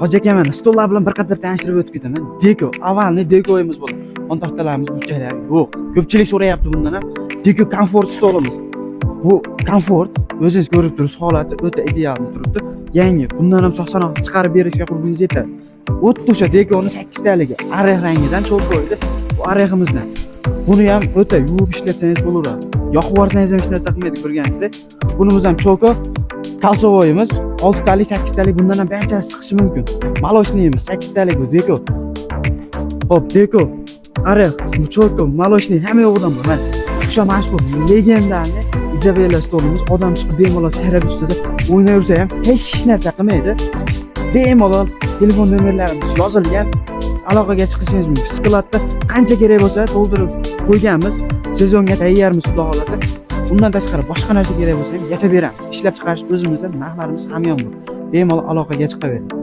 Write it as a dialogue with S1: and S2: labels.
S1: Hoji aka mana stollar bilan bir qator tanishtirib o'tib ketaman. Deko, avvalni dekoyimiz bo'ladi. On taxtalarimiz, burchaklari yo'q. Ko'pchilik so'rayapti bundan ham. Deko komfort stolimiz. Bu komfort o'zingiz ko'rib turibsiz, holati o'ta ideal turibdi. Yangi, bundan ham sog'-sanoq chiqarib berishga qurbingiz yetadi. O'tdi o'sha dekoni 8 taligi, arex rangidan cho'lpoydi. Bu areximizdan. Buni ham o'ta yuvib ishlatsangiz bo'laveradi. Yoqib yuborsangiz ham hech narsa qilmaydi ko'rganingizdek. Bunimiz ham choko kalsovoyimiz 6 talik, 8 talik bundan ham barchasi chiqishi mumkin. Maloshniimiz 8 talik bu deko. Hop, deko, arex, bu choko, maloshniy hamma yo'g'idan bor. Mana o'sha mashhur legendani Isabella stolimiz odam chiqib bemalol sayrab ustida o'ynayversa ham hech narsa qilmaydi. Bemalol telefon nomerlarimiz yozilgan, aloqaga chiqishingiz mumkin. Skladda qancha kerak bo'lsa to'ldirib qo'yganmiz. Sezonga tayyormiz, xudo xolasa. Undan tashqari boshqa narsa kerak bo'lsa ham yasab beramiz. Ishlab chiqarish o'zimizdan, narxlarimiz ham yo'q. Bemalol aloqaga chiqavering.